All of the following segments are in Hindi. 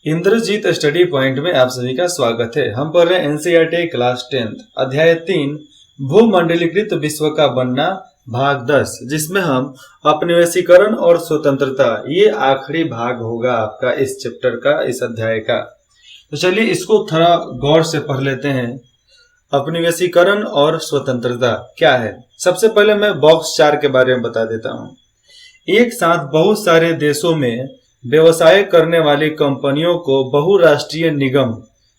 इंद्रजीत स्टडी पॉइंट में आप सभी का स्वागत है। हम पढ़ रहे हैं एनसीईआरटी क्लास 10 अध्याय 3 भूमंडलीकृत विश्व का बनना भाग 10, जिसमें हम औपनिवेशीकरण और स्वतंत्रता, ये आखिरी भाग होगा आपका इस चैप्टर का, इस अध्याय का। तो चलिए इसको थोड़ा गौर से पढ़ लेते हैं। औपनिवेशीकरण और स्वतंत्रता क्या है। सबसे पहले मैं बॉक्स 4 के बारे में बता देता हूँ। एक साथ बहुत सारे देशों में व्यवसाय करने वाली कंपनियों को बहुराष्ट्रीय निगम,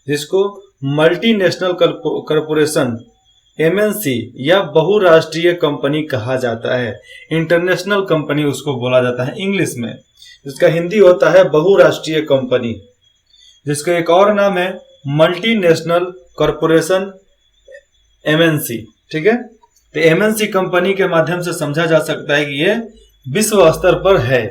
जिसको मल्टीनेशनल कॉरपोरेशन एमएनसी या बहुराष्ट्रीय कंपनी कहा जाता है। इंटरनेशनल कंपनी उसको बोला जाता है इंग्लिश में। इसका हिंदी होता है बहुराष्ट्रीय कंपनी, जिसका एक और नाम है मल्टीनेशनल कॉरपोरेशन एमएनसी। ठीक है, तो एमएनसी कंपनी के माध्यम से समझा जा सकता है कि ये विश्व स्तर पर है।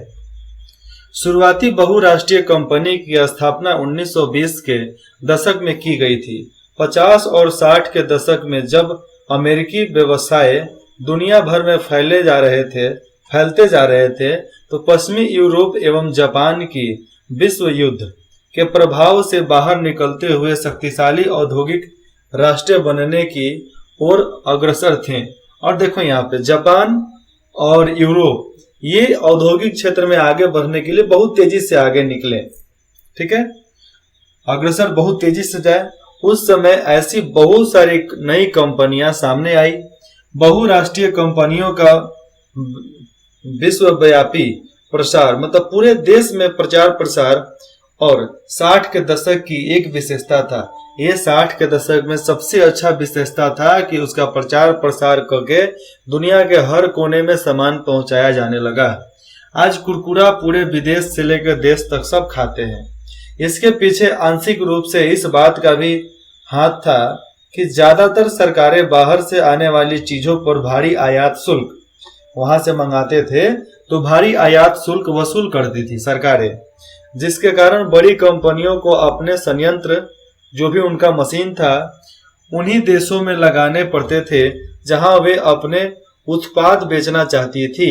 शुरुआती बहुराष्ट्रीय कंपनी की स्थापना 1920 के दशक में की गई थी। 50 और 60 के दशक में जब अमेरिकी व्यवसाय दुनिया भर में फैलते जा रहे थे, तो पश्चिमी यूरोप एवं जापान की विश्व युद्ध के प्रभाव से बाहर निकलते हुए शक्तिशाली औद्योगिक राष्ट्र बनने की ओर अग्रसर थे। और देखो यहाँ पे जापान और यूरोप ये औद्योगिक क्षेत्र में आगे बढ़ने के लिए बहुत तेजी से आगे निकले। ठीक है, अग्रसर बहुत तेजी से जाए। उस समय ऐसी बहुत सारी नई कंपनियां सामने आई। बहुराष्ट्रीय कंपनियों का विश्वव्यापी प्रसार, मतलब पूरे देश में प्रचार प्रसार, और 60 के दशक की एक विशेषता था। ये 60 के दशक में सबसे अच्छा विशेषता था कि उसका प्रचार प्रसार करके दुनिया के हर कोने में सामान पहुंचाया जाने लगा। आज कुरकुरा पूरे विदेश से लेकर देश तक सब खाते हैं। इसके पीछे आंशिक रूप से इस बात का भी हाथ था कि ज्यादातर सरकारें बाहर से आने वाली चीजों पर भारी आयात शुल्क, वहां से मंगाते थे तो भारी आयात शुल्क वसूल करती थी सरकारें, जिसके कारण बड़ी कंपनियों को अपने संयंत्र, जो भी उनका मशीन था, उन्हीं देशों में लगाने पड़ते थे जहां वे अपने उत्पाद बेचना चाहती थी।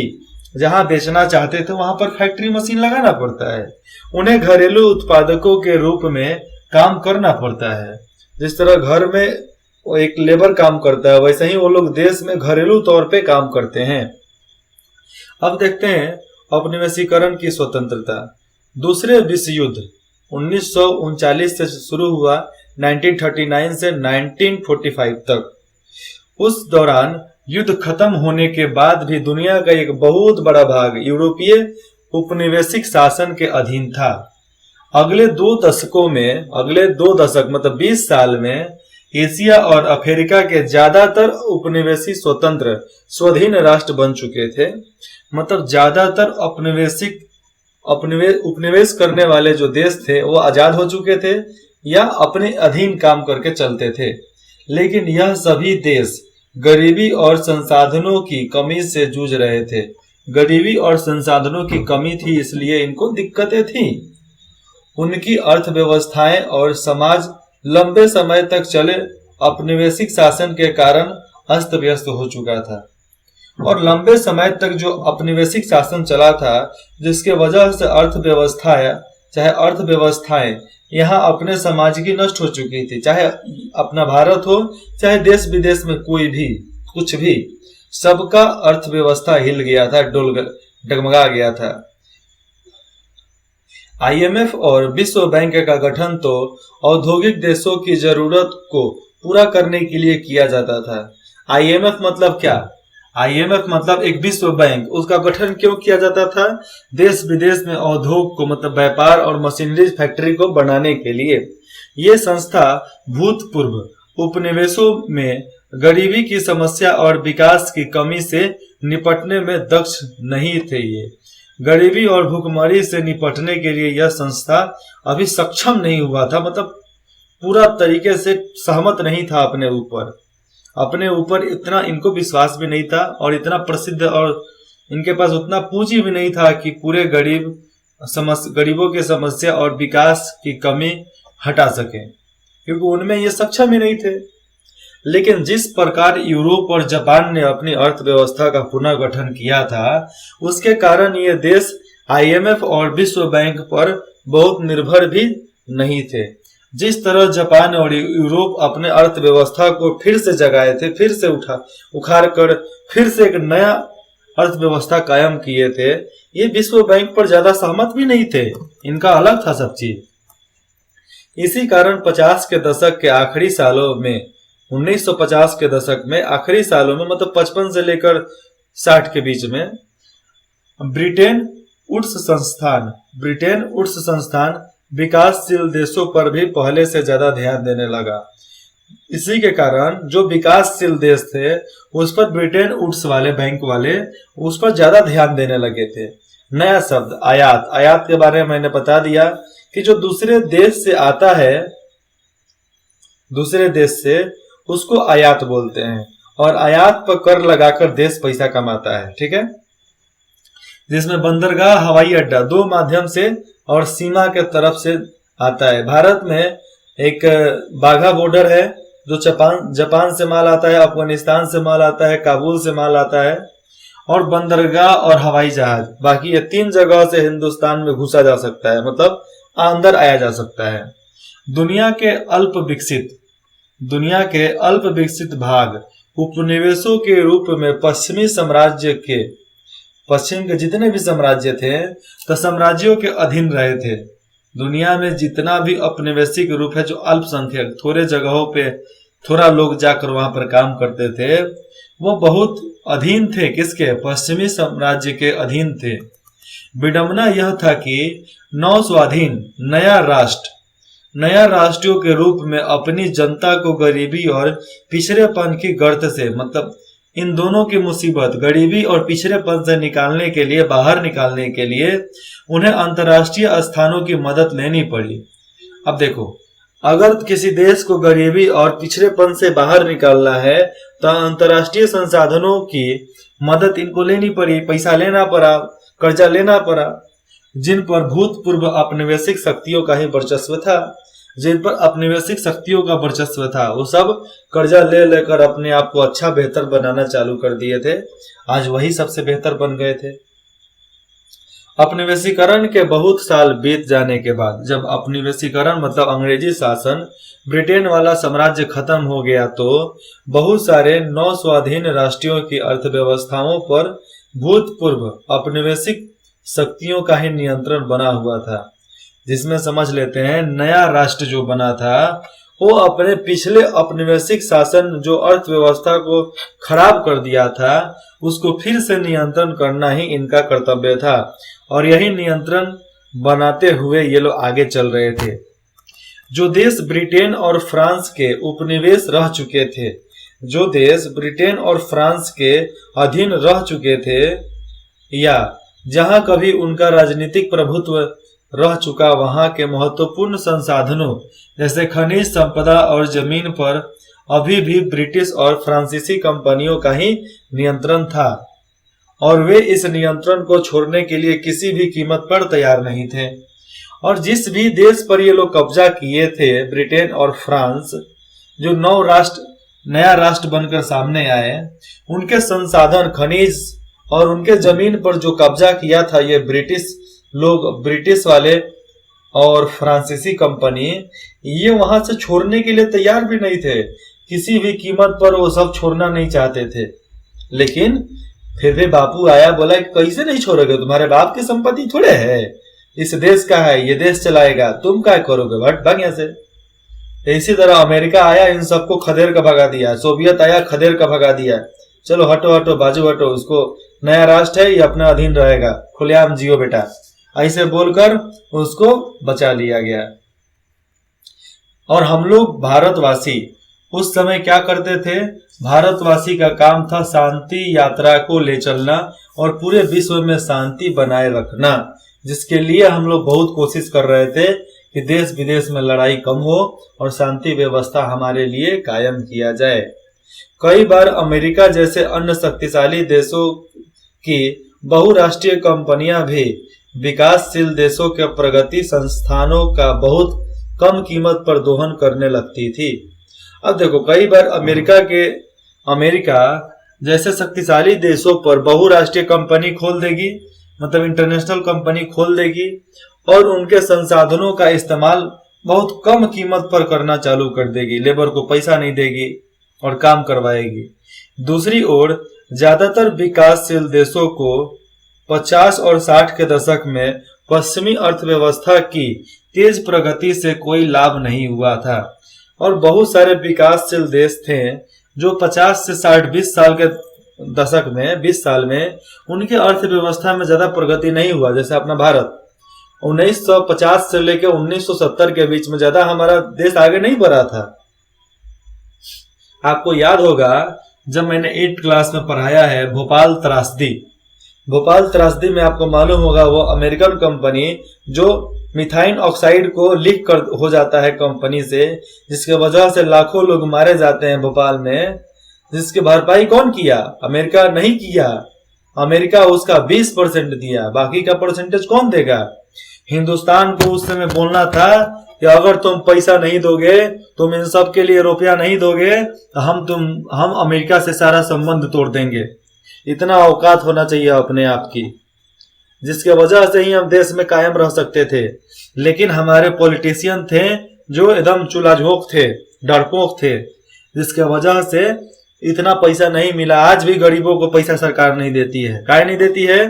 जहां बेचना चाहते थे वहां पर फैक्ट्री मशीन लगाना पड़ता है। उन्हें घरेलू उत्पादकों के रूप में काम करना पड़ता है। जिस तरह घर में एक लेबर काम करता है, वैसे ही वो लोग देश में घरेलू तौर पे काम करते हैं। अब देखते हैं औपनिवेशीकरण की स्वतंत्रता। दूसरे विश्व युद्ध 1939 से शुरू हुआ, 1939 से 1945 तक। उस दौरान युद्ध खत्म होने के बाद भी दुनिया का एक बहुत बड़ा भाग यूरोपीय उपनिवेशिक शासन के अधीन था। अगले दो दशक मतलब 20 साल में एशिया और अफ्रीका के ज्यादातर उपनिवेशी स्वतंत्र स्वाधीन राष्ट्र बन चुके थे। मतलब ज्यादातर उपनिवेश करने वाले जो देश थे वो आजाद हो चुके थे या अपने अधीन काम करके चलते थे। लेकिन यह सभी देश गरीबी और संसाधनों की कमी से जूझ रहे थे। गरीबी और संसाधनों की कमी थी, इसलिए इनको दिक्कतें थी। उनकी अर्थव्यवस्थाएं और समाज लंबे समय तक चले औपनिवेशिक शासन के कारण अस्त व्यस्त हो चुका था। और लंबे समय तक जो औपनिवेशिक शासन चला था, जिसके वजह से अर्थव्यवस्थाएं यहाँ अपने समाज की नष्ट हो चुकी थी। चाहे अपना भारत हो, चाहे देश विदेश में कोई भी कुछ भी, सबका अर्थव्यवस्था हिल गया था, डगमगा गया था। आईएमएफ और विश्व बैंक का गठन तो औद्योगिक देशों की जरूरत को पूरा करने के लिए किया जाता था। आईएमएफ मतलब क्या? आईएमएफ मतलब एक विश्व बैंक। उसका गठन क्यों किया जाता था? देश विदेश में उद्योग को, मतलब व्यापार और मशीनरी फैक्ट्री को बढ़ाने के लिए। ये संस्था भूतपूर्व उपनिवेशों में गरीबी की समस्या और विकास की कमी से निपटने में दक्ष नहीं थे। ये गरीबी और भुखमरी से निपटने के लिए यह संस्था अभी सक्षम नहीं हुआ था। मतलब पूरा तरीके से सहमत नहीं था अपने ऊपर इतना इनको विश्वास भी नहीं था, और इतना प्रसिद्ध, और इनके पास उतना पूंजी भी नहीं था कि पूरे गरीबों की समस्या और विकास की कमी हटा सके, क्योंकि उनमें ये सक्षम ही नहीं थे। लेकिन जिस प्रकार यूरोप और जापान ने अपनी अर्थव्यवस्था का पुनर्गठन किया था, उसके कारण ये देश आईएमएफ और विश्व बैंक पर बहुत निर्भर भी नहीं थे। जिस तरह जापान और यूरोप अपने अर्थव्यवस्था को फिर से जगाए थे, फिर से उखाड़ कर फिर से एक नया अर्थव्यवस्था कायम किए थे, ये विश्व बैंक पर ज्यादा सहमत भी नहीं थे। इनका अलग था सब चीज। इसी कारण 50 के दशक के आखिरी सालों में, 1950 के दशक में आखिरी सालों में, मतलब 55 से लेकर 60 के बीच में, ब्रिटेन वुड्स संस्थान विकासशील देशों पर भी पहले से ज्यादा ध्यान देने लगा। इसी के कारण जो विकासशील देश थे उस पर ब्रिटेन वुड्स वाले बैंक वाले उस पर ज्यादा ध्यान देने लगे थे। नया शब्द आयात के बारे में मैंने बता दिया कि जो दूसरे देश से आता है, दूसरे देश से, उसको आयात बोलते हैं, और आयात पर कर लगाकर देश पैसा कमाता है। ठीक है, जिसमें बंदरगाह, हवाई अड्डा दो माध्यम से और सीमा के तरफ से आता है। भारत में एक बाघा बॉर्डर है जो जापान से माल आता है, अफगानिस्तान से माल आता है, काबुल से माल आता है, और बंदरगाह और हवाई जहाज, बाकी ये 3 जगह से हिंदुस्तान में घुसा जा सकता है, मतलब अंदर आया जा सकता है। दुनिया के अल्प विकसित भाग उपनिवेशों के रूप में पश्चिम के जितने भी साम्राज्य थे तो साम्राज्यों के अधीन रहे थे। दुनिया में जितना भी औपनिवेशिक रूप है, जो अल्पसंख्यक थोड़े जगहों पे थोड़ा लोग जाकर वहां पर काम करते थे, वो बहुत अधीन थे। किसके? पश्चिमी साम्राज्य के अधीन थे। विडंबना यह था कि नव स्वाधीन नया राष्ट्रों के रूप में अपनी जनता को गरीबी और पिछड़ेपन की गर्त से, मतलब इन दोनों की मुसीबत, गरीबी और पिछड़ेपन से बाहर निकालने के लिए उन्हें अंतर्राष्ट्रीय स्थानों की मदद लेनी पड़ी। अब देखो, अगर किसी देश को गरीबी और पिछड़ेपन से बाहर निकालना है तो अंतर्राष्ट्रीय संसाधनों की मदद इनको लेनी पड़ी, पैसा लेना पड़ा, कर्जा लेना पड़ा, जिन पर भूतपूर्व औपनिवेशिक शक्तियों का ही वर्चस्व था। वो सब कर्जा ले लेकर अपने आप को अच्छा बेहतर बनाना चालू कर दिए थे। आज वही सबसे बेहतर बन गए थे। औपनिवेशीकरण के बहुत साल बीत जाने के बाद, जब औपनिवेशीकरण मतलब अंग्रेजी शासन, ब्रिटेन वाला साम्राज्य खत्म हो गया, तो बहुत सारे नौ स्वाधीन राष्ट्रों की अर्थव्यवस्थाओं पर भूतपूर्व औपनिवेशिक शक्तियों का ही नियंत्रण बना हुआ था। जिसमें समझ लेते हैं, नया राष्ट्र जो बना था वो अपने पिछले औपनिवेशिक शासन जो अर्थव्यवस्था को खराब कर दिया था, उसको फिर से नियंत्रण करना ही इनका कर्तव्य था, और यही नियंत्रण बनाते हुए ये लोग आगे चल रहे थे। जो देश ब्रिटेन और फ्रांस के उपनिवेश रह चुके थे, जो देश ब्रिटेन और फ्रांस के अधीन रह चुके थे, या जहां कभी उनका राजनीतिक प्रभुत्व रह चुका, वहां के महत्वपूर्ण संसाधनों जैसे खनिज संपदा और जमीन पर अभी भी ब्रिटिश और फ्रांसीसी कंपनियों का ही नियंत्रण था, और वे इस नियंत्रण को छोड़ने के लिए किसी भी कीमत पर तैयार नहीं थे। और जिस भी देश पर ये लोग कब्जा किए थे, ब्रिटेन और फ्रांस, जो नया राष्ट्र बनकर सामने आए, उनके संसाधन, खनिज और उनके जमीन पर जो कब्जा किया था ये ब्रिटिश वाले और फ्रांसीसी कंपनी, ये वहां से छोड़ने के लिए तैयार भी नहीं थे। किसी भी कीमत पर वो सब छोड़ना नहीं चाहते थे। लेकिन फिर भी बापू आया, बोला कैसे नहीं छोड़ोगे, तुम्हारे बाप की संपत्ति थोड़े है, इस देश का है, ये देश चलाएगा, तुम क्या करोगे, भट भाग यहाँ से। इसी तरह अमेरिका आया, इन सबको खदेड़ कर भगा दिया। सोवियत आया, खदेड़ कर भगा दिया। चलो हटो हटो, बाजू हटो, उसको नया राष्ट्र है, ये अपना अधीन रहेगा, खुलेआम जियो बेटा, ऐसे बोलकर उसको बचा लिया गया। और हम लोग भारतवासी उस समय क्या करते थे? भारतवासी का काम था शांति यात्रा को ले चलना और पूरे विश्व में शांति बनाए रखना, जिसके लिए हम लोग बहुत कोशिश कर रहे थे कि देश विदेश में लड़ाई कम हो और शांति व्यवस्था हमारे लिए कायम किया जाए। कई बार अमेरिका जैसे अन्य शक्तिशाली देशों की बहुराष्ट्रीय कंपनियां भी विकासशील देशों के प्रगति संस्थानों का बहुत कम कीमत पर दोहन करने लगती थी। अब देखो, कई बार अमेरिका जैसे शक्तिशाली देशों पर बहुराष्ट्रीय कंपनी खोल देगी, मतलब इंटरनेशनल कंपनी खोल देगी, और उनके संसाधनों का इस्तेमाल बहुत कम कीमत पर करना चालू कर देगी, लेबर को पैसा नहीं देगी और काम करवाएगी। दूसरी ओर ज्यादातर विकासशील देशों को 50 और 60 के दशक में पश्चिमी अर्थव्यवस्था की तेज प्रगति से कोई लाभ नहीं हुआ था और बहुत सारे विकासशील देश थे जो 50 से 60 20 साल के दशक में 20 साल में उनके अर्थव्यवस्था में ज्यादा प्रगति नहीं हुआ। जैसे अपना भारत 1950 से लेकर 1970 के बीच में ज्यादा हमारा देश आगे नहीं बढ़ा था। आपको याद होगा जब मैंने 8th क्लास में पढ़ाया है भोपाल त्रासदी में आपको मालूम होगा वो अमेरिकन कंपनी जो मिथाइन ऑक्साइड को लीक कर हो जाता है कंपनी से, जिसके वजह से लाखों लोग मारे जाते हैं भोपाल में, जिसकी भरपाई कौन किया? अमेरिका नहीं किया। अमेरिका उसका 20% दिया, बाकी का परसेंटेज कौन देगा? हिंदुस्तान को उस समय बोलना था कि अगर तुम पैसा नहीं दोगे, तुम इन सब के लिए रुपया नहीं दोगे तो हम अमेरिका से सारा संबंध तोड़ देंगे। इतना औकात होना चाहिए अपने आप की, जिसके वजह से ही हम देश में कायम रह सकते थे। लेकिन हमारे पॉलिटिशियन थे जो एकदम चूल्हा-झोंक थे, डरपोक थे, जिसके वजह से इतना पैसा नहीं मिला। आज भी गरीबों को पैसा सरकार नहीं देती है। काहे नहीं देती है?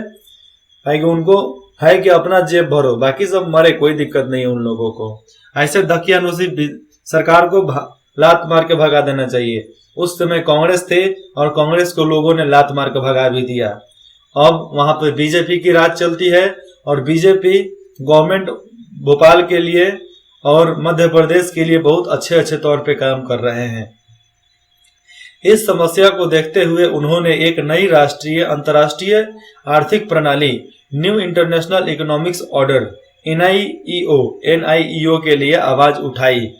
कि उनको है कि अपना जेब भरो, बाकी सब मरे, कोई दिक्कत नहीं है उन लोगों को। ऐसे दकियानुसी सरकार को लात मार के भगा देना चाहिए। उस समय कांग्रेस थे और कांग्रेस को लोगों ने लात मार के भगा भी दिया। अब वहां पे बीजेपी की राज चलती है और बीजेपी गवर्नमेंट भोपाल के लिए और मध्य प्रदेश के लिए बहुत अच्छे तौर पे काम कर रहे हैं। इस समस्या को देखते हुए उन्होंने एक नई अंतर्राष्ट्रीय आर्थिक प्रणाली new international economics order NIEO के लिए आवाज उठाई।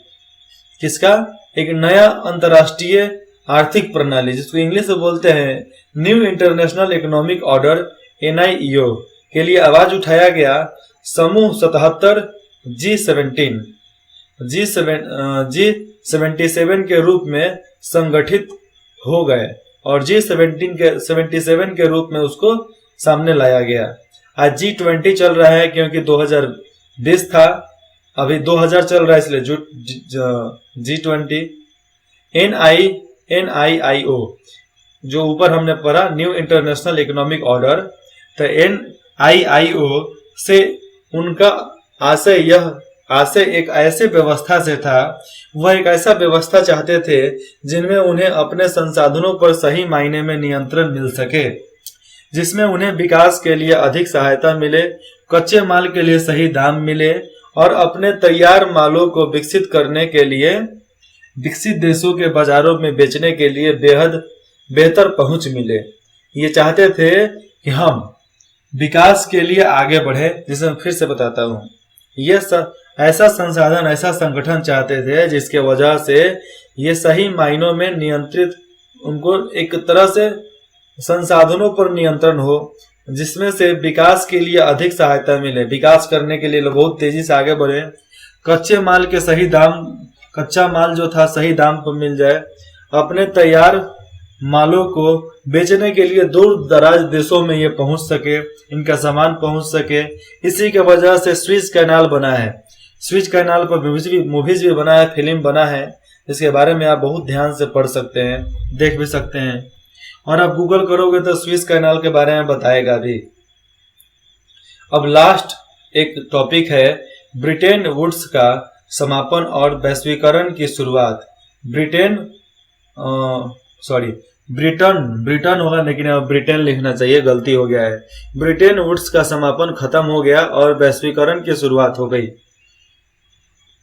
किसका? एक नया अंतर्राष्ट्रीय आर्थिक प्रणाली, जिसको इंग्लिश में बोलते हैं new international economic order NIEO के लिए आवाज उठाया गया। समूह 77 G77 के रूप में संगठित हो गए और G77 के रूप में उसको सामने लाया गया। आज G20 चल रहा है क्योंकि 2020 था, अभी 2000 चल रहा है, इसलिए G20। NIIO जो ऊपर हमने पढ़ा न्यू इंटरनेशनल इकोनॉमिक ऑर्डर, तो NIIO से उनका आशय एक ऐसे व्यवस्था से था, वह एक ऐसा व्यवस्था चाहते थे जिनमें उन्हें अपने संसाधनों पर सही मायने में नियंत्रण मिल सके, जिसमें उन्हें विकास के लिए अधिक सहायता मिले, कच्चे माल के लिए सही दाम मिले और अपने तैयार मालों को विकसित करने के लिए विकसित देशों के बाजारों में बेचने के लिए बेहद बेहतर पहुंच मिले। ये चाहते थे कि हम विकास के लिए आगे बढ़े, जिसे मैं फिर से बताता हूँ, ये ऐसा संसाधन, ऐसा संगठन चाहते थे जिसके वजह से ये सही मायनों में नियंत्रित, उनको एक तरह से संसाधनों पर नियंत्रण हो, जिसमें से विकास के लिए अधिक सहायता मिले, विकास करने के लिए लोग बहुत तेजी से आगे बढ़े, कच्चे माल के सही दाम, कच्चा माल जो था सही दाम पर मिल जाए, अपने तैयार मालों को बेचने के लिए दूर दराज देशों में ये पहुंच सके, इनका सामान पहुंच सके। इसी के वजह से स्विस कैनाल बना है। स्विस कैनाल पर मूवीज भी बना है, फिल्म बना है, इसके बारे में आप बहुत ध्यान से पढ़ सकते हैं, देख भी सकते हैं, और आप गूगल करोगे तो स्विस कैनाल के बारे में बताएगा भी। अब लास्ट एक टॉपिक है ब्रिटेन वुड्स का समापन और वैश्वीकरण की शुरुआत। ब्रिटेन होगा, लेकिन अब ब्रिटेन लिखना चाहिए, गलती हो गया है। ब्रिटेन वुड्स का समापन खत्म हो गया और वैश्वीकरण की शुरुआत हो गई।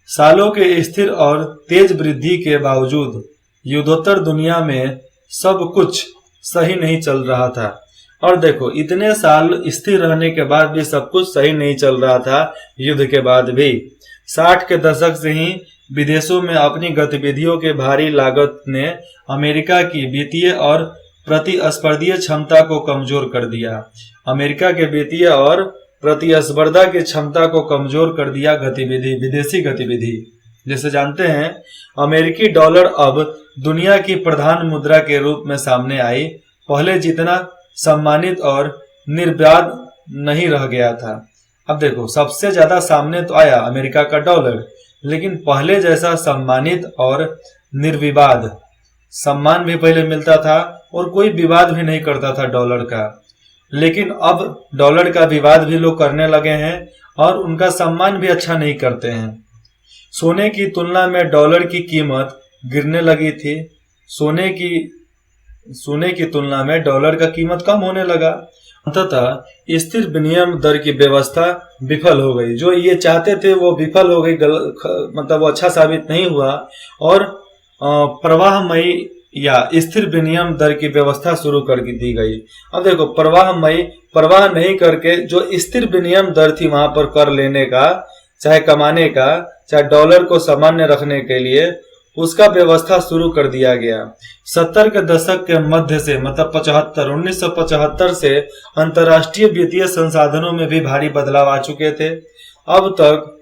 सालों के स्थिर और तेज वृद्धि के बावजूद युद्धोत्तर दुनिया में सब कुछ सही नहीं चल रहा था। और देखो, इतने साल स्थिर रहने के बाद भी सब कुछ सही नहीं चल रहा था। युद्ध के बाद भी 60 के दशक से ही विदेशों में अपनी गतिविधियों के भारी लागत ने अमेरिका की वित्तीय और प्रतिस्पर्धी क्षमता को कमजोर कर दिया। अमेरिका के वित्तीय और प्रतिस्पर्धा की क्षमता को कमजोर कर दिया विदेशी गतिविधि। जैसे जानते हैं, अमेरिकी डॉलर अब दुनिया की प्रधान मुद्रा के रूप में सामने आई। पहले जितना सम्मानित और निर्बाध नहीं रह गया था। अब देखो, सबसे ज्यादा सामने तो आया अमेरिका का डॉलर, लेकिन पहले जैसा सम्मानित और निर्विवाद सम्मान भी पहले मिलता था और कोई विवाद भी नहीं करता था डॉलर का। लेकिन अब डॉलर का विवाद भी लोग करने लगे हैं और उनका सम्मान भी अच्छा नहीं करते हैं। सोने की तुलना में डॉलर की कीमत गिरने लगी थी। सोने की तुलना में डॉलर का कीमत कम होने लगा। अंततः स्थिर विनिमय दर की व्यवस्था विफल हो गई। जो ये चाहते थे वो विफल हो गई, मतलब वो अच्छा साबित नहीं हुआ और प्रवाहमयी या स्थिर विनिमय दर की व्यवस्था शुरू कर दी गई। अब देखो, प्रवाह नहीं करके जो स्थिर विनिमय दर थी वहां पर कर लेने का, चाहे कमाने का, चाहे डॉलर को सामान्य रखने के लिए, उसका व्यवस्था शुरू कर दिया गया। 70 के दशक के मध्य से, मतलब 1975 से अंतर्राष्ट्रीय वित्तीय संसाधनों में भी भारी बदलाव आ चुके थे। अब तक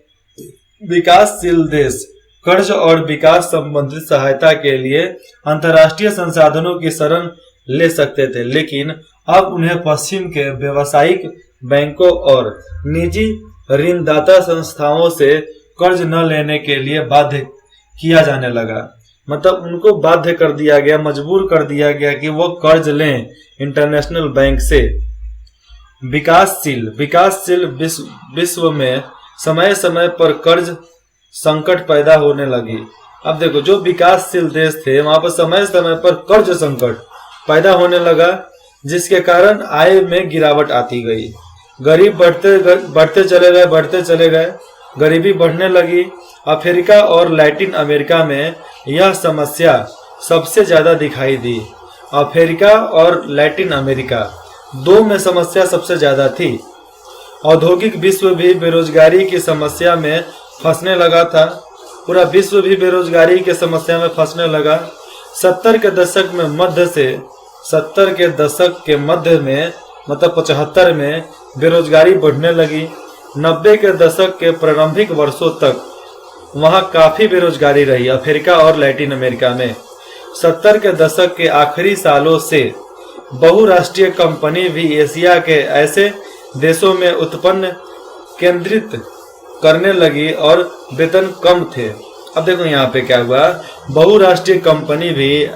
विकासशील देश कर्ज और विकास संबंधित सहायता के लिए अंतर्राष्ट्रीय संसाधनों की शरण ले सकते थे, लेकिन अब उन्हें पश्चिम के व्यावसायिक बैंकों और निजी ऋणदाता संस्थाओं से कर्ज न लेने के लिए बाध्य किया जाने लगा। मतलब उनको बाध्य कर दिया गया, मजबूर कर दिया गया कि वो कर्ज लें इंटरनेशनल बैंक से। विकासशील विश्व में समय समय पर कर्ज संकट पैदा होने लगी। अब देखो, जो विकासशील देश थे वहां पर समय समय पर कर्ज संकट पैदा होने लगा, जिसके कारण आय में गिरावट आती गई। गरीब बढ़ते चले गए, गरीबी बढ़ने लगी। अफ्रीका और लैटिन अमेरिका में यह समस्या सबसे ज्यादा दिखाई दी। अफ्रीका और लैटिन अमेरिका दो में समस्या सबसे ज्यादा थी। औद्योगिक विश्व भी बेरोजगारी की समस्या में फंसने लगा था। पूरा विश्व भी बेरोजगारी की समस्या में फंसने लगा। 70 के दशक के मध्य में, मतलब 75 में बेरोजगारी बढ़ने लगी। 90 के दशक के प्रारंभिक वर्षों तक वहां काफी बेरोजगारी रही अफ्रीका और लैटिन अमेरिका में। 70 के दशक के आखिरी सालों से बहुराष्ट्रीय कंपनी भी एशिया के ऐसे देशों में उत्पन्न केंद्रित करने लगी और वेतन कम थे। अब देखो यहाँ पे क्या हुआ, बहुराष्ट्रीय कंपनी भी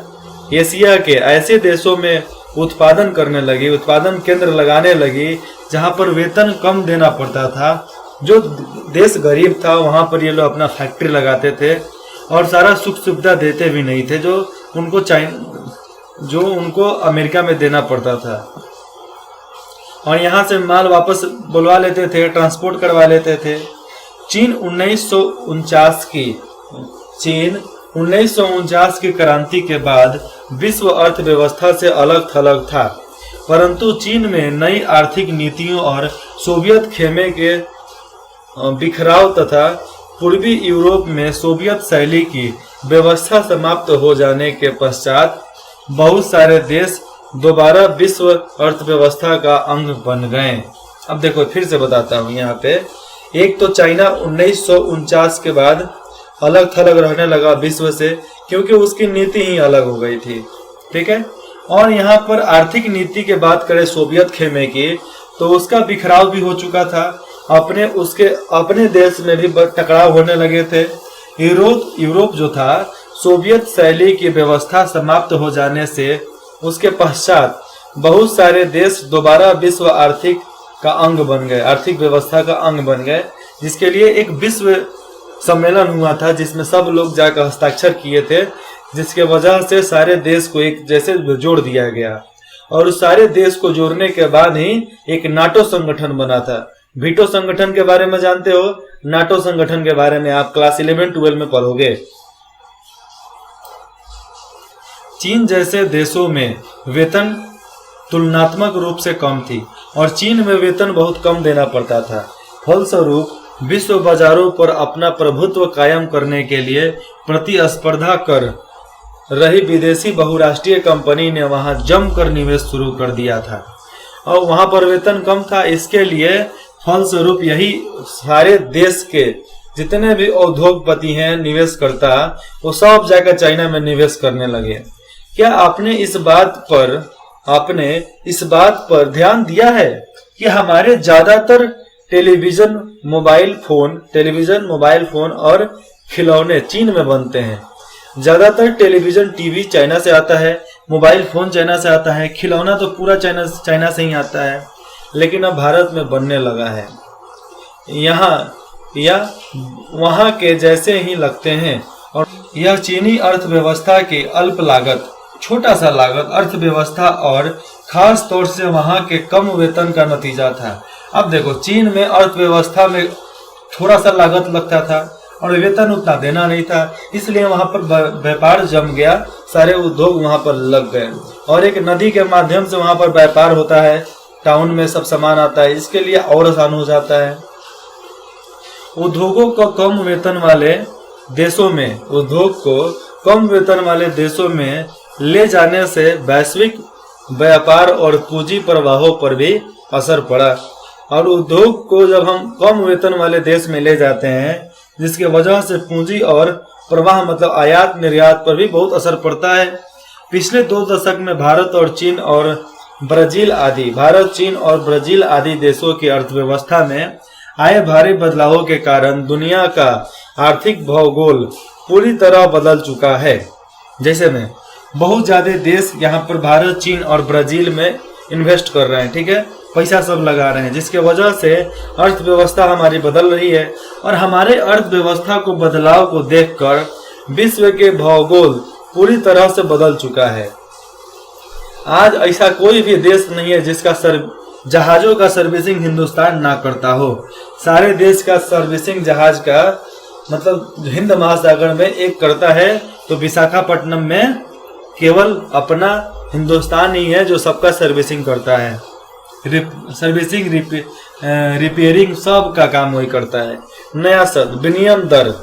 एशिया के ऐसे देशों में उत्पादन करने लगी, उत्पादन केंद्र लगाने लगी जहां पर वेतन कम देना पड़ता था। जो देश गरीब था वहां पर ये लोग अपना फैक्ट्री लगाते थे और सारा सुख सुविधा देते भी नहीं थे जो उनको अमेरिका में देना पड़ता था। और यहाँ से माल वापस बुलवा लेते थे, ट्रांसपोर्ट करवा लेते थे। चीन 1949 की क्रांति के बाद विश्व अर्थव्यवस्था से अलग थलग था, परंतु चीन में नई आर्थिक नीतियों और सोवियत खेमे के बिखराव तथा पूर्वी यूरोप में सोवियत शैली की व्यवस्था समाप्त हो जाने के पश्चात बहुत सारे देश दोबारा विश्व अर्थव्यवस्था का अंग बन गए। अब देखो फिर से बताता हूँ यहाँ पे, एक तो चाइना 1949 के बाद अलग थलग रहने लगा विश्व से, क्योंकि उसकी नीति ही अलग हो गई थी, ठीक है। और यहाँ पर आर्थिक नीति की बात करें सोवियत खेमे की, तो उसका बिखराव भी हो चुका था। अपने देश में भी टकराव होने लगे थे। यूरोप जो था, सोवियत शैली की व्यवस्था समाप्त हो जाने से उसके पश्चात बहुत सारे देश दोबारा विश्व आर्थिक व्यवस्था का अंग बन गए, जिसके लिए एक विश्व सम्मेलन हुआ था जिसमें सब लोग जाकर हस्ताक्षर किए थे, जिसके वजह से सारे देश को एक जैसे जोड़ दिया गया। और उस सारे देश को जोड़ने के बाद ही एक नाटो संगठन बना था। वीटो संगठन के बारे में जानते हो, नाटो संगठन के बारे में आप क्लास 11-12 में पढ़ोगे। चीन जैसे देशों में वेतन तुलनात्मक रूप से कम थी और चीन में वेतन बहुत कम देना पड़ता था। फलस्वरूप विश्व बाजारों पर अपना प्रभुत्व कायम करने के लिए प्रतिस्पर्धा कर रही विदेशी बहुराष्ट्रीय कंपनी ने वहां जमकर निवेश शुरू कर दिया था और वहां पर वेतन कम था। इसके लिए फलस्वरूप यही सारे देश के जितने भी उद्योगपति हैं, निवेशकर्ता, वो सब जाकर चाइना में निवेश करने लगे। क्या आपने इस बात पर ध्यान दिया है कि हमारे ज्यादातर टेलीविजन, मोबाइल फोन और खिलौने चीन में बनते हैं। ज्यादातर टेलीविजन, टीवी चाइना से आता है, मोबाइल फोन चाइना से आता है, खिलौना तो पूरा चाइना से ही आता है, लेकिन अब भारत में बनने लगा है। यहाँ या वहाँ के जैसे ही लगते हैं और यह चीनी अर्थव्यवस्था की अल्प लागत, छोटा सा लागत अर्थव्यवस्था और खास तौर से वहाँ के कम वेतन का नतीजा था। अब देखो, चीन में अर्थव्यवस्था में थोड़ा सा लागत लगता था और वेतन उतना देना नहीं था, इसलिए वहाँ पर व्यापार जम गया, सारे उद्योग वहाँ पर लग गए और एक नदी के माध्यम से वहाँ पर व्यापार होता है, टाउन में सब सामान आता है, इसके लिए और आसान हो जाता है। उद्योग को कम वेतन वाले देशों में ले जाने से वैश्विक व्यापार और पूंजी प्रवाहों पर भी असर पड़ा। और उद्योग को जब हम कम वेतन वाले देश में ले जाते हैं, जिसके वजह से पूंजी और प्रवाह मतलब आयात निर्यात पर भी बहुत असर पड़ता है। पिछले 2 दशक में भारत, चीन और ब्राजील आदि देशों की अर्थव्यवस्था में आए भारी बदलावों के कारण दुनिया का आर्थिक भूगोल पूरी तरह बदल चुका है। जैसे में बहुत ज्यादा देश यहाँ पर भारत, चीन और ब्राजील में इन्वेस्ट कर रहे हैं, ठीक है, पैसा सब लगा रहे हैं, जिसके वजह से अर्थव्यवस्था हमारी बदल रही है। और हमारे अर्थव्यवस्था को बदलाव को देखकर विश्व के भूगोल पूरी तरह से बदल चुका है। आज ऐसा कोई भी देश नहीं है जिसका जहाजों का सर्विसिंग हिंदुस्तान ना करता हो। सारे देश का सर्विसिंग जहाज का मतलब हिंद महासागर में एक करता है, तो विशाखापट्टनम में केवल अपना हिंदुस्तान ही है जो सबका सर्विसिंग करता है। सर्विसिंग, रिपेयरिंग सब का काम वही करता है। नया शब्द विनिमय दर।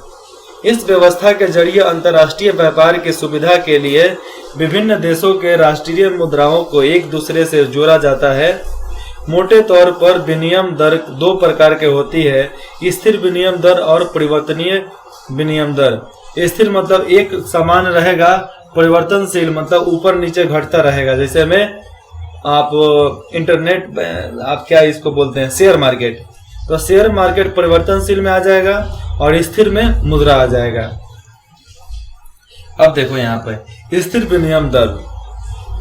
इस व्यवस्था के जरिए अंतर्राष्ट्रीय व्यापार की सुविधा के लिए विभिन्न देशों के राष्ट्रीय मुद्राओं को एक दूसरे से जोड़ा जाता है। मोटे तौर पर विनिमय दर 2 प्रकार के होती है, स्थिर विनिमय दर और परिवर्तनीय विनिमय दर। स्थिर मतलब एक समान रहेगा, परिवर्तनशील मतलब ऊपर नीचे घटता रहेगा। जैसे में आप इंटरनेट, आप क्या इसको बोलते हैं, शेयर मार्केट, तो शेयर मार्केट परिवर्तनशील में आ जाएगा और स्थिर में मुद्रा आ जाएगा। अब देखो यहाँ पे स्थिर विनिमय दर।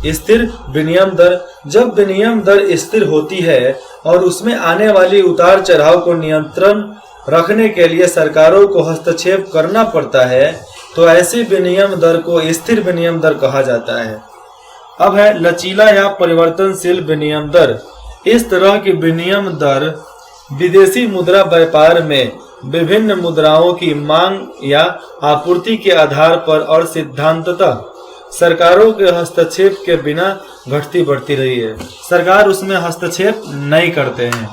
स्थिर विनिमय दर, जब विनिमय दर स्थिर होती है और उसमें आने वाली उतार चढ़ाव को नियंत्रण रखने के लिए सरकारों को हस्तक्षेप करना पड़ता है, तो ऐसी विनिमय दर को स्थिर विनिमय दर कहा जाता है। अब है लचीला या परिवर्तनशील विनिमय दर। इस तरह की विनिमय दर विदेशी मुद्रा व्यापार में विभिन्न मुद्राओं की मांग या आपूर्ति के आधार पर और सिद्धांततः सरकारों के हस्तक्षेप के बिना घटती बढ़ती रही है। सरकार उसमें हस्तक्षेप नहीं करते हैं।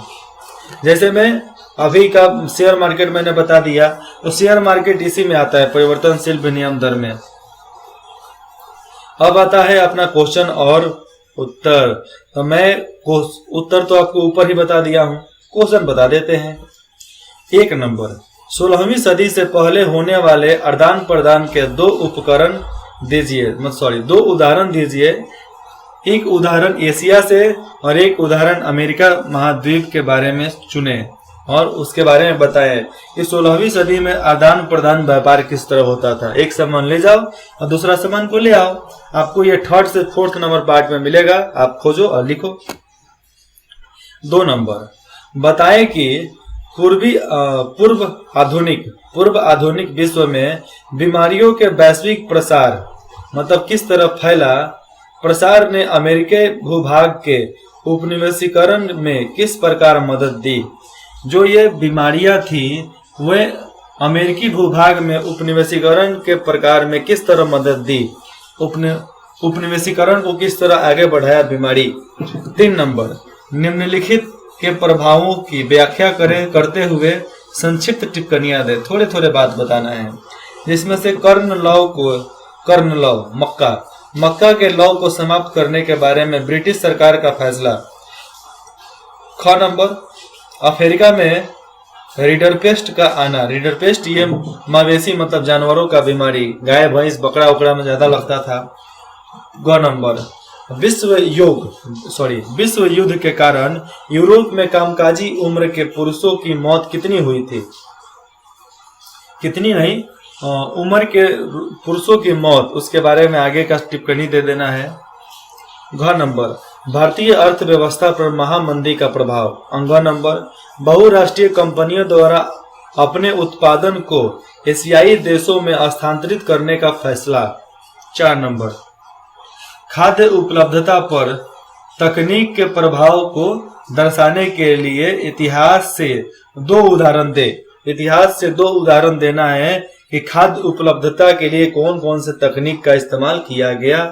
जैसे मैं अभी का शेयर मार्केट मैंने बता दिया, तो शेयर मार्केट इसी में आता है, परिवर्तनशील विनिमय दर में। अब आता है अपना क्वेश्चन और उत्तर। तो मैं उत्तर तो आपको ऊपर ही बता दिया हूं, क्वेश्चन बता देते हैं। 1 नंबर, 16वीं सदी से पहले होने वाले आदान प्रदान के 2 उदाहरण दीजिए। एक उदाहरण एशिया से और एक उदाहरण अमेरिका महाद्वीप के बारे में चुने और उसके बारे में बताएं कि 16वीं सदी में आदान प्रदान व्यापार किस तरह होता था। एक सामान ले जाओ और दूसरा सामान को ले आओ। आपको ये 3rd से 4th नंबर पार्ट में मिलेगा, आप खोजो और लिखो। 2 नंबर, बताएं कि पूर्व आधुनिक विश्व में बीमारियों के वैश्विक प्रसार मतलब किस तरह फैला। प्रसार ने अमेरिकी भूभाग के उपनिवेशीकरण में किस प्रकार मदद दी। जो ये बीमारियां थी वे अमेरिकी भूभाग में उपनिवेशीकरण के प्रकार में किस तरह मदद दी, उपनिवेशीकरण को किस तरह आगे बढ़ाया बीमारी। 3 नंबर, निम्नलिखित के प्रभावों की व्याख्या करते हुए संक्षिप्त टिप्पणियां दे। थोड़े थोड़े बात बताना है, जिसमें से कर्ण लॉ मक्का के लॉ को समाप्त करने के बारे में ब्रिटिश सरकार का फैसला। 6 नंबर, अफ्रीका में रीडरपेस्ट का आना। रीडरपेस्ट ये मवेशी मतलब जानवरों का बीमारी, गाय भैंस बकरा उकड़ा में ज्यादा लगता था। 9 नंबर, विश्व युद्ध के कारण यूरोप में कामकाजी उम्र के पुरुषों की मौत कितनी हुई थी? कितनी नहीं, उम्र के पुरुषों की मौत, उसके बारे में आगे का टिप्पणी दे देना है। घ नंबर, भारतीय अर्थव्यवस्था पर महामंदी का प्रभाव। अंग नंबर, बहुराष्ट्रीय कंपनियों द्वारा अपने उत्पादन को एशियाई देशों में स्थानांतरित करने का फैसला। 4 नंबर, खाद्य उपलब्धता पर तकनीक के प्रभाव को दर्शाने के लिए इतिहास से दो उदाहरण देना है कि खाद्य उपलब्धता के लिए कौन कौन से तकनीक का इस्तेमाल किया गया।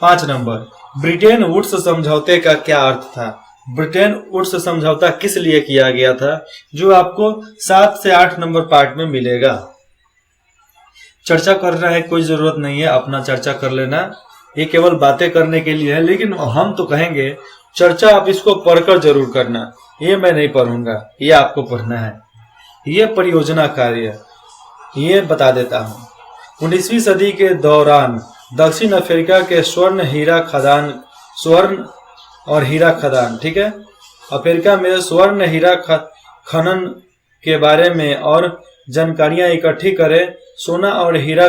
5 नंबर, ब्रिटेन वुड्स समझौते का क्या अर्थ था? ब्रिटेन वुड्स समझौता किस लिए किया गया था, जो आपको 7 से 8 नंबर पार्ट में मिलेगा। चर्चा करना है कोई जरूरत नहीं है, अपना चर्चा कर लेना, ये केवल बातें करने के लिए है, लेकिन हम तो कहेंगे चर्चा आप इसको पढ़कर जरूर करना। ये मैं नहीं पढ़ूंगा, ये आपको पढ़ना है। ये परियोजना कार्य, ये बता देता हूँ। 19वीं सदी के दौरान दक्षिण अफ्रीका के स्वर्ण और हीरा खदान, ठीक है, अफ्रीका में स्वर्ण हीरा खनन के बारे में और जानकारियां इकट्ठी करें। सोना और हीरा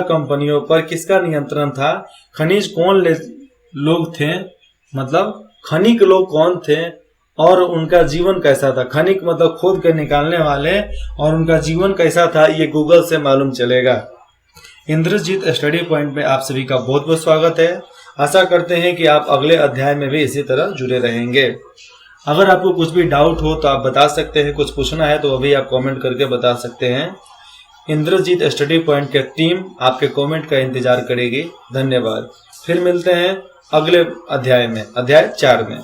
कंपनियों पर किसका नियंत्रण था? खनिज कौन लोग थे, मतलब खनिक लोग कौन थे और उनका जीवन कैसा था? खनिक मतलब खोद कर निकालने वाले, और उनका जीवन कैसा था ये गूगल से मालूम चलेगा। इंद्रजीत स्टडी पॉइंट में आप सभी का बहुत बहुत स्वागत है। आशा करते हैं कि आप अगले अध्याय में भी इसी तरह जुड़े रहेंगे। अगर आपको कुछ भी डाउट हो तो आप बता सकते हैं, कुछ पूछना है तो अभी आप कमेंट करके बता सकते हैं। इंद्रजीत स्टडी पॉइंट की टीम आपके कमेंट का इंतजार करेगी। धन्यवाद। फिर मिलते हैं अगले अध्याय में, अध्याय 4 में।